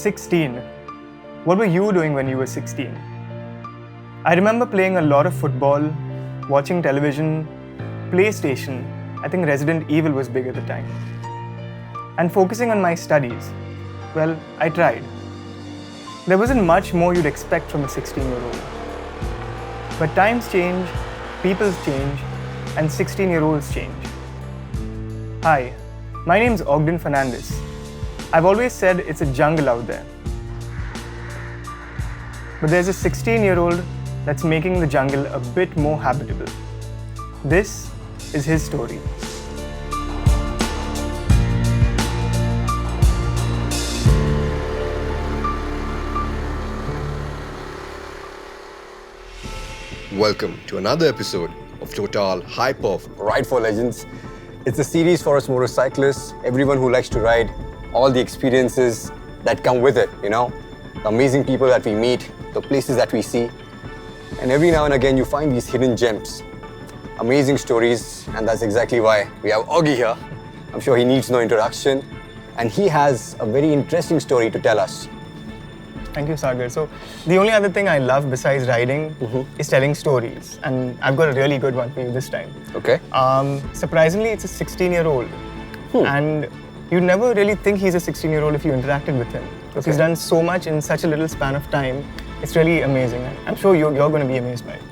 16. What were you doing when you were 16? I remember playing a lot of football, watching television, PlayStation. I think Resident Evil was big at the time. And focusing on my studies. Well, I tried. There wasn't much more you'd expect from a 16-year-old. But times change, people change, and 16-year-olds change. Hi, my name's Ogden Fernandez. I've always said it's a jungle out there. But there's a 16-year-old that's making the jungle a bit more habitable. This is his story. Welcome to another episode of Total Hyperf Ride for Legends. It's a series for us motorcyclists, everyone who likes to ride, all the experiences that come with it, the amazing people that we meet, the places that we see. And every now and again you find these hidden gems, amazing stories, and that's exactly why we have Oggy here. I'm sure he needs no introduction, and he has a very interesting story to tell us. Thank you, Sagar. So, the only other thing I love besides riding is telling stories. And I've got a really good one for you this time. Okay. Surprisingly, it's a 16-year-old. And you'd never really think he's a 16-year-old if you interacted with him. Because he's done so much in such a little span of time. It's really amazing. I'm sure you're going to be amazed by it.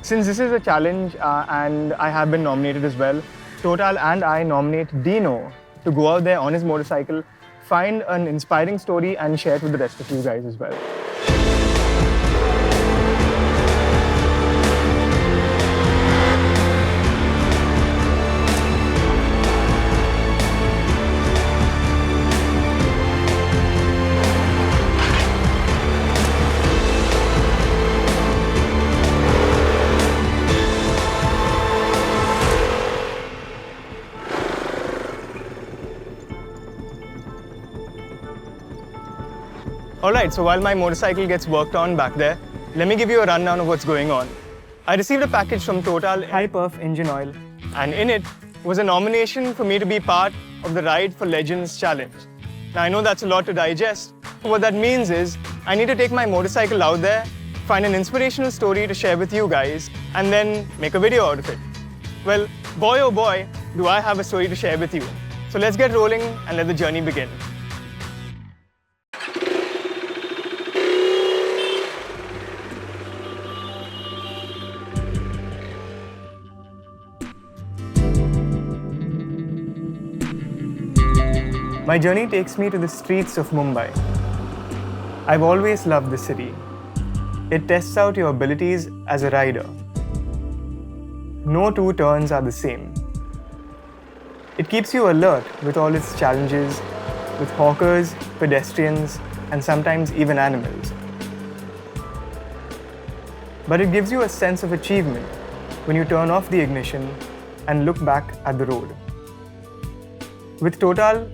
Since this is a challenge and I have been nominated as well, Total and I nominate Dino to go out there on his motorcycle, find an inspiring story and share it with the rest of you guys as well. Alright, so while my motorcycle gets worked on back there, let me give you a rundown of what's going on. I received a package from Total Hyperf engine oil, and in it was a nomination for me to be part of the Ride for Legends challenge. Now I know that's a lot to digest, but what that means is I need to take my motorcycle out there, find an inspirational story to share with you guys, and then make a video out of it. Well, boy oh boy, do I have a story to share with you. So let's get rolling and let the journey begin. My journey takes me to the streets of Mumbai. I've always loved the city. It tests out your abilities as a rider. No two turns are the same. It keeps you alert with all its challenges, with hawkers, pedestrians, and sometimes even animals. But it gives you a sense of achievement when you turn off the ignition and look back at the road. With Total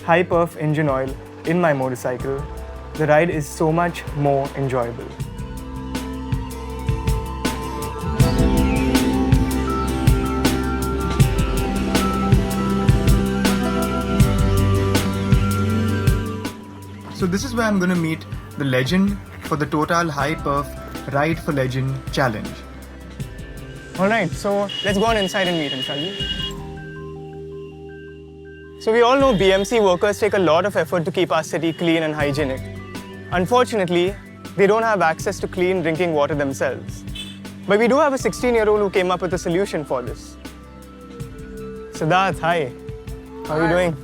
Hyperf engine oil in my motorcycle, the ride is so much more enjoyable. So this is where I'm going to meet the legend for the Total Hyperf Ride for Legend challenge. Alright, so let's go on inside and meet him, shall we? So we all know BMC workers take a lot of effort to keep our city clean and hygienic. Unfortunately, they don't have access to clean drinking water themselves. But we do have a 16-year-old who came up with a solution for this. Siddharth, hi. How are you doing?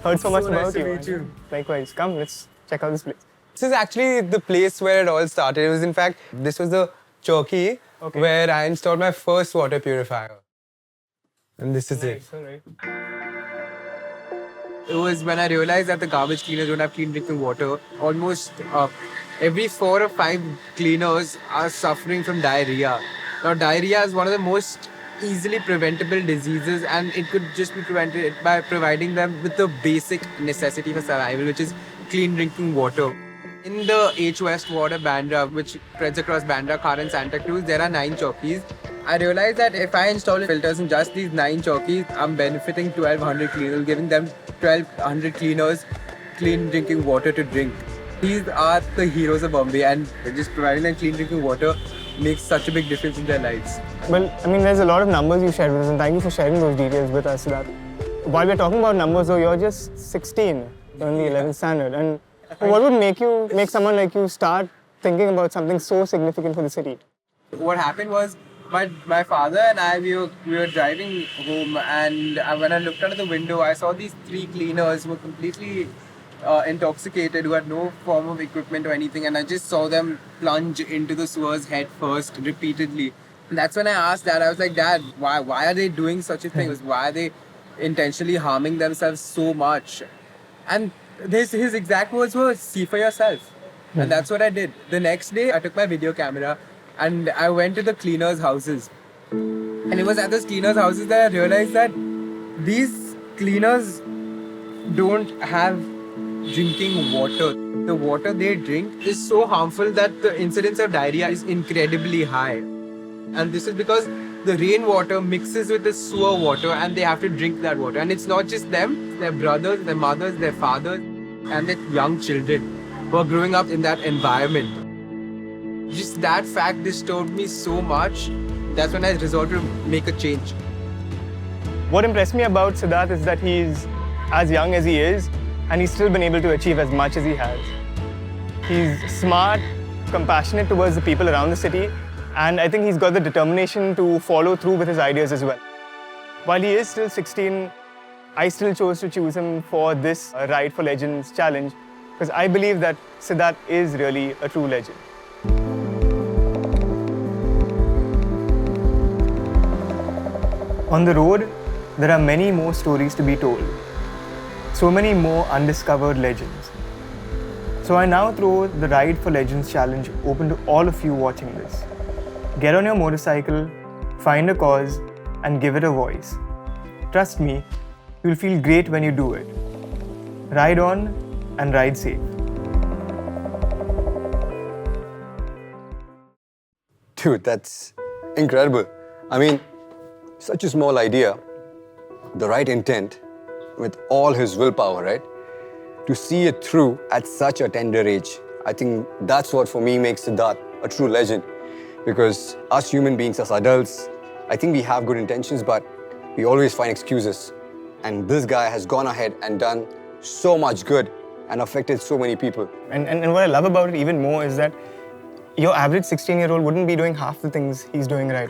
Heard so much about nice to you. meet you. Likewise. Come, let's check out this place. This is actually the place where it all started. It was, in fact, this was the chowki where I installed my first water purifier. And this is it. Alright. It was when I realized that the garbage cleaners don't have clean drinking water. Almost every 4 or 5 cleaners are suffering from diarrhea. Now, diarrhea is one of the most easily preventable diseases, and it could just be prevented by providing them with the basic necessity for survival, which is clean drinking water. In the H West Water Bandra, which spreads across Bandra, Khar and Santa Cruz, there are 9 chowkis. I realized that if I install filters in just these 9 chowkis, I'm benefiting 1,200 cleaners, giving them 1,200 cleaners clean drinking water to drink. These are the heroes of Bombay, and just providing them clean drinking water makes such a big difference in their lives. Well, I mean, there's a lot of numbers you shared with us, and thank you for sharing those details with us. That while we're talking about numbers, though, you're just 16, you're in the 11th standard. And what would make someone like you start thinking about something so significant for the city? What happened was my father and I we were driving home, and when I looked out of the window, I saw these 3 cleaners who were completely intoxicated, who had no form of equipment or anything, and I just saw them plunge into the sewers head first repeatedly. And that's when I asked Dad. I was like, Dad, why are they doing such a thing? Why are they intentionally harming themselves so much? And his exact words were, see for yourself. And that's what I did. The next day, I took my video camera and I went to the cleaners' houses. And it was at those cleaners' houses that I realized that these cleaners don't have drinking water. The water they drink is so harmful that the incidence of diarrhea is incredibly high. And this is because the rainwater mixes with the sewer water and they have to drink that water. And it's not just them, their brothers, their mothers, their fathers, and their young children who are growing up in that environment. Just that fact disturbed me so much. That's when I resolved to make a change. What impressed me about Siddharth is that he's as young as he is, and he's still been able to achieve as much as he has. He's smart, compassionate towards the people around the city, and I think he's got the determination to follow through with his ideas as well. While he is still 16, I still chose to choose him for this Ride for Legends challenge because I believe that Siddharth is really a true legend. On the road, there are many more stories to be told. So many more undiscovered legends. So I now throw the Ride for Legends challenge open to all of you watching this. Get on your motorcycle, find a cause, and give it a voice. Trust me, you'll feel great when you do it. Ride on and ride safe. Dude, that's incredible. I mean, such a small idea, the right intent, with all his willpower, right? To see it through at such a tender age. I think that's what for me makes Siddharth a true legend. Because us human beings, as adults, I think we have good intentions, but we always find excuses. And this guy has gone ahead and done so much good and affected so many people. And what I love about it even more is that your average 16-year-old wouldn't be doing half the things he's doing right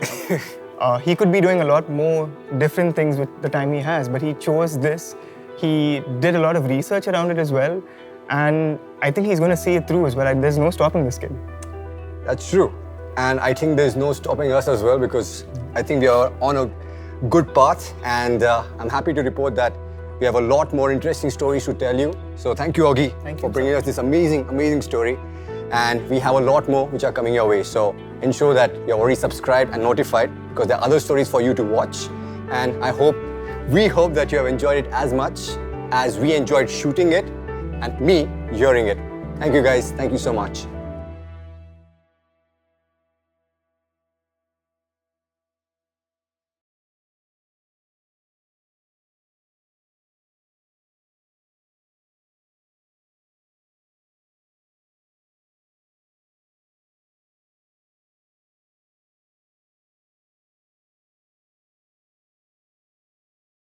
now. He could be doing a lot more different things with the time he has, but he chose this. He did a lot of research around it as well, and I think he's going to see it through as well. There's no stopping this kid. That's true. And I think there's no stopping us as well because I think we are on a good path, and I'm happy to report that we have a lot more interesting stories to tell you. So thank you, Oggy, for bringing us this amazing, amazing story. And we have a lot more which are coming your way. So ensure that you're already subscribed and notified because there are other stories for you to watch. And we hope that you have enjoyed it as much as we enjoyed shooting it and me hearing it. Thank you guys. Thank you so much.